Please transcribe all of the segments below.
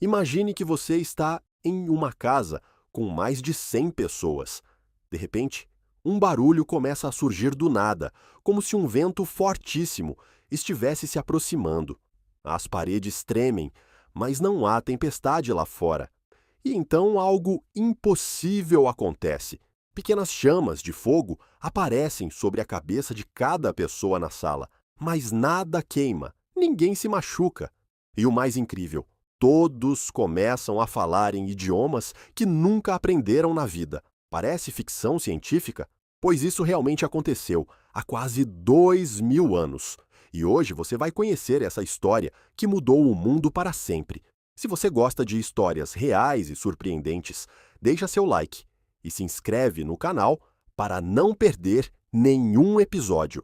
Imagine que você está em uma casa com mais de 100 pessoas. De repente, um barulho começa a surgir do nada, como se um vento fortíssimo estivesse se aproximando. As paredes tremem, mas não há tempestade lá fora. E então algo impossível acontece. Pequenas chamas de fogo aparecem sobre a cabeça de cada pessoa na sala, mas nada queima, ninguém se machuca. E o mais incrível, todos começam a falar em idiomas que nunca aprenderam na vida. Parece ficção científica? Pois isso realmente aconteceu há quase 2000 anos. E hoje você vai conhecer essa história que mudou o mundo para sempre. Se você gosta de histórias reais e surpreendentes, deixa seu like e se inscreve no canal para não perder nenhum episódio.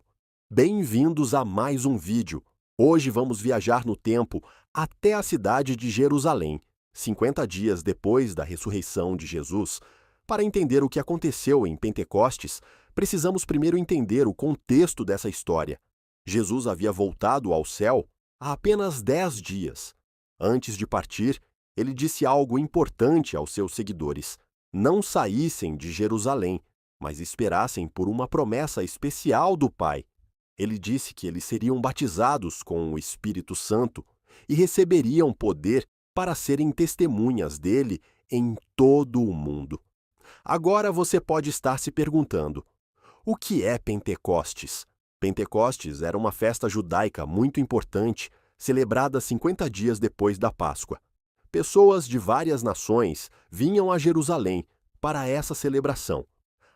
Bem-vindos a mais um vídeo. Hoje vamos viajar no tempo até a cidade de Jerusalém, 50 dias depois da ressurreição de Jesus. Para entender o que aconteceu em Pentecostes, precisamos primeiro entender o contexto dessa história. Jesus havia voltado ao céu há apenas 10 dias. Antes de partir, ele disse algo importante aos seus seguidores: não saíssem de Jerusalém, mas esperassem por uma promessa especial do Pai. Ele disse que eles seriam batizados com o Espírito Santo e receberiam poder para serem testemunhas dele em todo o mundo. Agora você pode estar se perguntando: o que é Pentecostes? Pentecostes era uma festa judaica muito importante, celebrada 50 dias depois da Páscoa. Pessoas de várias nações vinham a Jerusalém para essa celebração.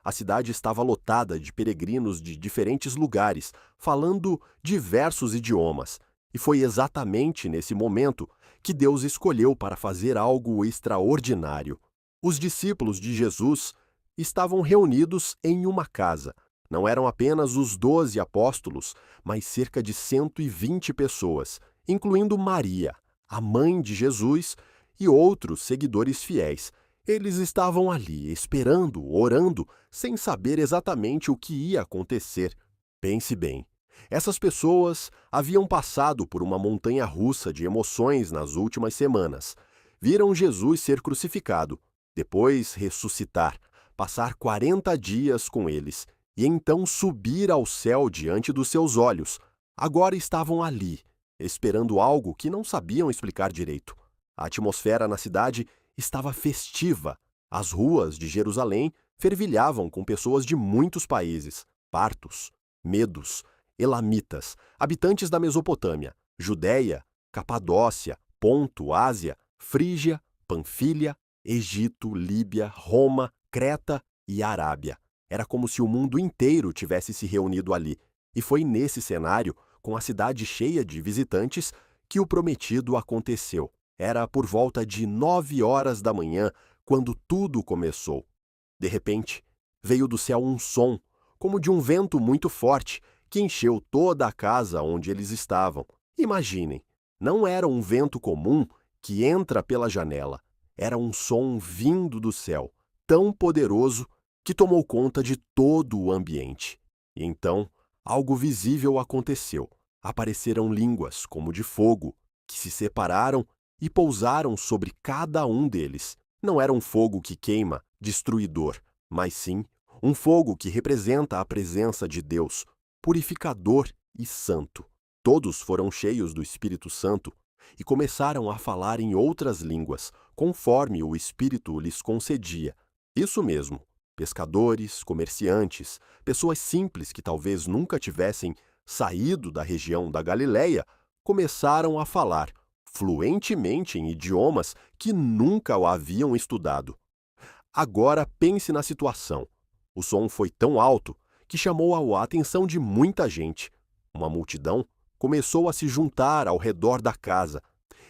A cidade estava lotada de peregrinos de diferentes lugares, falando diversos idiomas, e foi exatamente nesse momento que Deus escolheu para fazer algo extraordinário. Os discípulos de Jesus estavam reunidos em uma casa. Não eram apenas os 12 apóstolos, mas cerca de 120 pessoas, incluindo Maria, a mãe de Jesus, e outros seguidores fiéis. Eles estavam ali, esperando, orando, sem saber exatamente o que ia acontecer. Pense bem, essas pessoas haviam passado por uma montanha-russa de emoções nas últimas semanas. Viram Jesus ser crucificado, depois ressuscitar, passar 40 dias com eles, e então subir ao céu diante dos seus olhos. Agora estavam ali, esperando algo que não sabiam explicar direito. A atmosfera na cidade estava festiva. As ruas de Jerusalém fervilhavam com pessoas de muitos países: partos, medos, elamitas, habitantes da Mesopotâmia, Judéia, Capadócia, Ponto, Ásia, Frígia, Panfilha, Egito, Líbia, Roma, Creta e Arábia. Era como se o mundo inteiro tivesse se reunido ali. E foi nesse cenário, com a cidade cheia de visitantes, que o prometido aconteceu. Era por volta de 9 horas da manhã, quando tudo começou. De repente, veio do céu um som, como de um vento muito forte, que encheu toda a casa onde eles estavam. Imaginem, não era um vento comum que entra pela janela. Era um som vindo do céu, tão poderoso que tomou conta de todo o ambiente. E então, algo visível aconteceu. Apareceram línguas, como de fogo, que se separaram e pousaram sobre cada um deles. Não era um fogo que queima, destruidor, mas sim um fogo que representa a presença de Deus, purificador e santo. Todos foram cheios do Espírito Santo e começaram a falar em outras línguas, conforme o Espírito lhes concedia. Isso mesmo, pescadores, comerciantes, pessoas simples que talvez nunca tivessem saído da região da Galileia, começaram a falar fluentemente em idiomas que nunca o haviam estudado. Agora pense na situação. O som foi tão alto que chamou a atenção de muita gente. Uma multidão começou a se juntar ao redor da casa.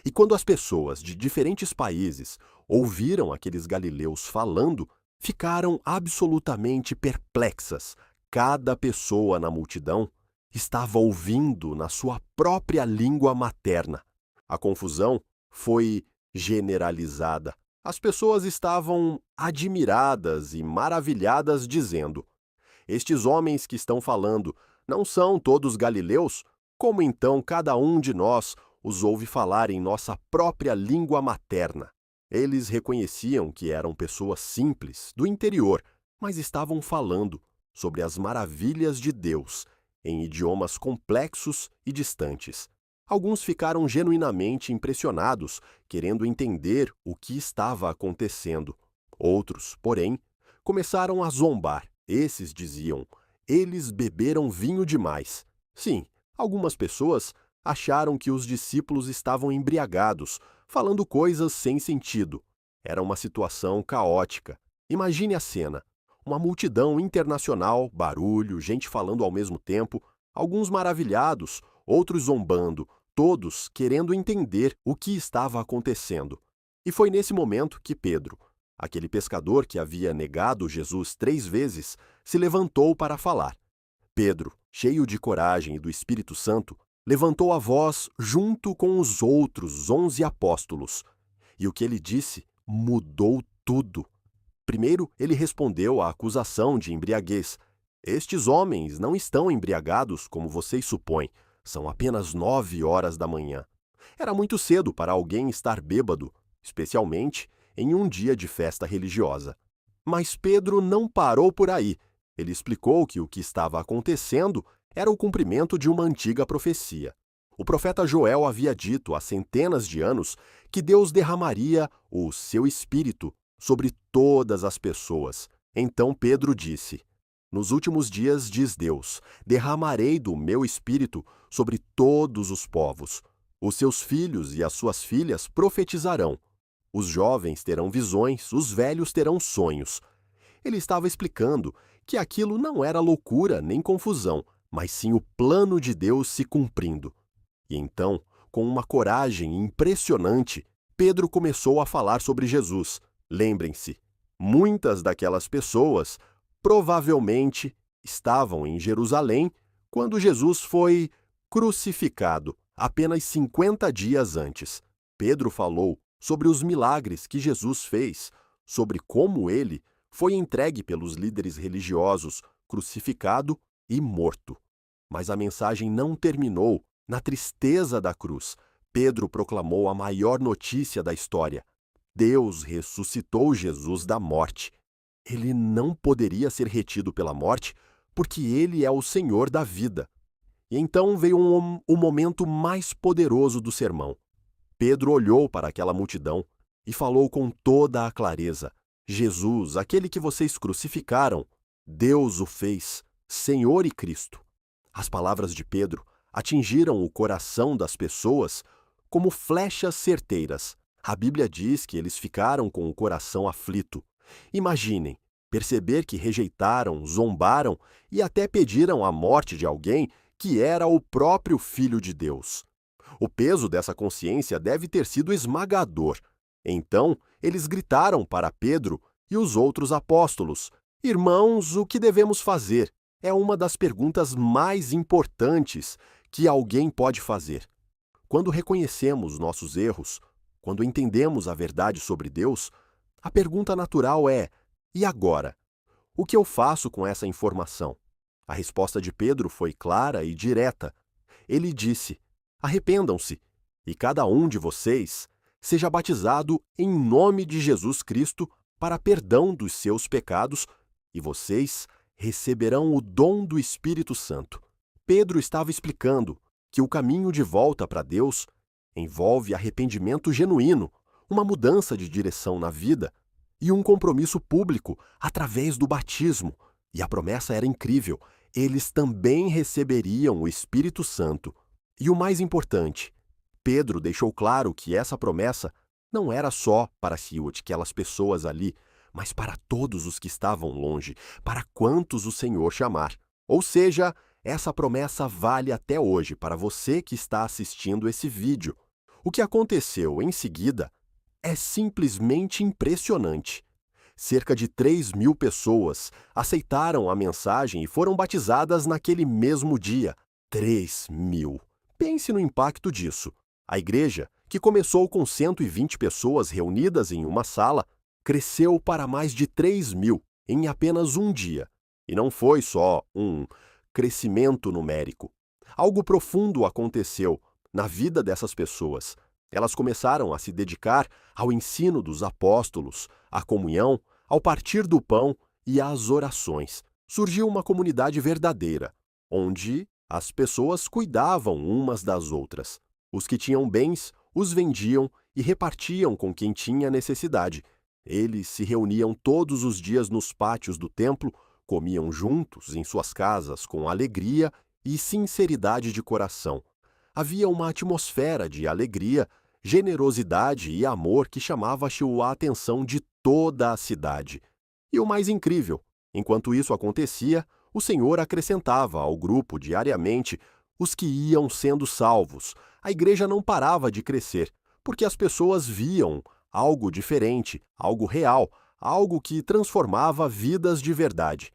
E quando as pessoas de diferentes países ouviram aqueles galileus falando, ficaram absolutamente perplexas. Cada pessoa na multidão estava ouvindo na sua própria língua materna. A confusão foi generalizada. As pessoas estavam admiradas e maravilhadas, dizendo: estes homens que estão falando não são todos galileus? Como então cada um de nós os ouve falar em nossa própria língua materna. Eles reconheciam que eram pessoas simples, do interior, mas estavam falando sobre as maravilhas de Deus, em idiomas complexos e distantes. Alguns ficaram genuinamente impressionados, querendo entender o que estava acontecendo. Outros, porém, começaram a zombar. Esses diziam: eles beberam vinho demais. Sim, algumas pessoas acharam que os discípulos estavam embriagados, falando coisas sem sentido. Era uma situação caótica. Imagine a cena. Uma multidão internacional, barulho, gente falando ao mesmo tempo, alguns maravilhados, outros zombando, todos querendo entender o que estava acontecendo. E foi nesse momento que Pedro, aquele pescador que havia negado Jesus 3 vezes, se levantou para falar. Pedro, cheio de coragem e do Espírito Santo, levantou a voz junto com os outros 11 apóstolos. E o que ele disse mudou tudo. Primeiro, ele respondeu à acusação de embriaguez. Estes homens não estão embriagados como vocês supõem. São apenas 9 horas da manhã. Era muito cedo para alguém estar bêbado, especialmente em um dia de festa religiosa. Mas Pedro não parou por aí. Ele explicou que o que estava acontecendo era o cumprimento de uma antiga profecia. O profeta Joel havia dito há centenas de anos que Deus derramaria o seu Espírito sobre todas as pessoas. Então Pedro disse: nos últimos dias, diz Deus, derramarei do meu Espírito sobre todos os povos. Os seus filhos e as suas filhas profetizarão. Os jovens terão visões, os velhos terão sonhos. Ele estava explicando que aquilo não era loucura nem confusão, mas sim o plano de Deus se cumprindo. E então, com uma coragem impressionante, Pedro começou a falar sobre Jesus. Lembrem-se, muitas daquelas pessoas provavelmente estavam em Jerusalém quando Jesus foi crucificado, apenas 50 dias antes. Pedro falou sobre os milagres que Jesus fez, sobre como ele foi entregue pelos líderes religiosos, crucificado e morto. Mas a mensagem não terminou na tristeza da cruz. Pedro proclamou a maior notícia da história. Deus ressuscitou Jesus da morte. Ele não poderia ser retido pela morte, porque ele é o Senhor da vida. E então veio o momento mais poderoso do sermão. Pedro olhou para aquela multidão e falou com toda a clareza: Jesus, aquele que vocês crucificaram, Deus o fez Senhor e Cristo. As palavras de Pedro atingiram o coração das pessoas como flechas certeiras. A Bíblia diz que eles ficaram com o coração aflito. Imaginem, perceber que rejeitaram, zombaram e até pediram a morte de alguém que era o próprio Filho de Deus. O peso dessa consciência deve ter sido esmagador. Então, eles gritaram para Pedro e os outros apóstolos: Irmãos, o que devemos fazer? É uma das perguntas mais importantes que alguém pode fazer. Quando reconhecemos nossos erros, quando entendemos a verdade sobre Deus, a pergunta natural é: e agora? O que eu faço com essa informação? A resposta de Pedro foi clara e direta. Ele disse: arrependam-se, e cada um de vocês seja batizado em nome de Jesus Cristo para perdão dos seus pecados, e vocês receberão o dom do Espírito Santo. Pedro estava explicando que o caminho de volta para Deus envolve arrependimento genuíno, uma mudança de direção na vida e um compromisso público através do batismo. E a promessa era incrível: eles também receberiam o Espírito Santo. E o mais importante, Pedro deixou claro que essa promessa não era só para aquelas pessoas ali, mas para todos os que estavam longe, para quantos o Senhor chamar. Ou seja, essa promessa vale até hoje para você que está assistindo esse vídeo. O que aconteceu em seguida é simplesmente impressionante. Cerca de 3.000 pessoas aceitaram a mensagem e foram batizadas naquele mesmo dia. 3.000. Pense no impacto disso. A igreja, que começou com 120 pessoas reunidas em uma sala, cresceu para mais de 3.000 em apenas um dia. E não foi só um crescimento numérico. Algo profundo aconteceu. na vida dessas pessoas. Elas começaram a se dedicar ao ensino dos apóstolos, à comunhão, ao partir do pão e às orações. Surgiu uma comunidade verdadeira, onde as pessoas cuidavam umas das outras. Os que tinham bens os vendiam e repartiam com quem tinha necessidade. Eles se reuniam todos os dias nos pátios do templo, comiam juntos em suas casas com alegria e sinceridade de coração. Havia uma atmosfera de alegria, generosidade e amor que chamava a atenção de toda a cidade. E o mais incrível, enquanto isso acontecia, o Senhor acrescentava ao grupo diariamente os que iam sendo salvos. A igreja não parava de crescer, porque as pessoas viam algo diferente, algo real, algo que transformava vidas de verdade.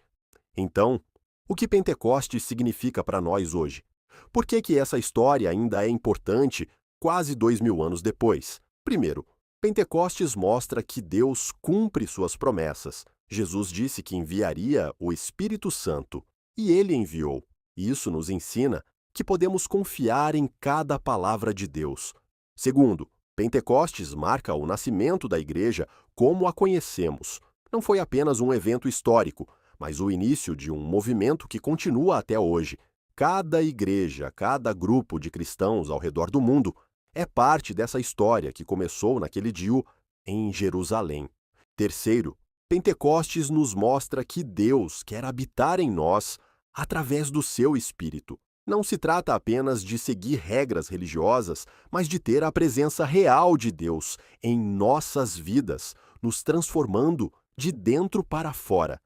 Então, o que Pentecostes significa para nós hoje? Por que essa história ainda é importante quase 2000 anos depois? Primeiro, Pentecostes mostra que Deus cumpre suas promessas. Jesus disse que enviaria o Espírito Santo, e ele enviou. Isso nos ensina que podemos confiar em cada palavra de Deus. Segundo, Pentecostes marca o nascimento da igreja como a conhecemos. Não foi apenas um evento histórico, mas o início de um movimento que continua até hoje. Cada igreja, cada grupo de cristãos ao redor do mundo é parte dessa história que começou naquele dia em Jerusalém. Terceiro, Pentecostes nos mostra que Deus quer habitar em nós através do seu Espírito. Não se trata apenas de seguir regras religiosas, mas de ter a presença real de Deus em nossas vidas, nos transformando de dentro para fora.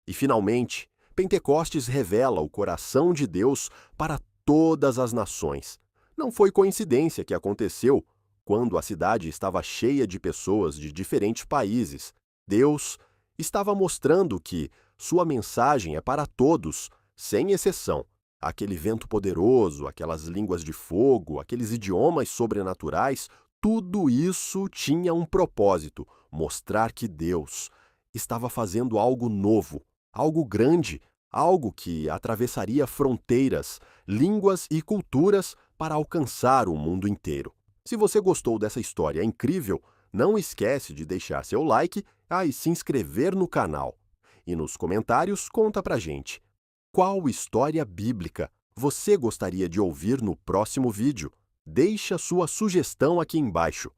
E, finalmente, Pentecostes revela o coração de Deus para todas as nações. Não foi coincidência que aconteceu quando a cidade estava cheia de pessoas de diferentes países. Deus estava mostrando que sua mensagem é para todos, sem exceção. Aquele vento poderoso, aquelas línguas de fogo, aqueles idiomas sobrenaturais, tudo isso tinha um propósito: mostrar que Deus estava fazendo algo novo, algo grande, algo que atravessaria fronteiras, línguas e culturas para alcançar o mundo inteiro. Se você gostou dessa história incrível, não esquece de deixar seu like e se inscrever no canal. E nos comentários conta pra gente: qual história bíblica você gostaria de ouvir no próximo vídeo? Deixa sua sugestão aqui embaixo.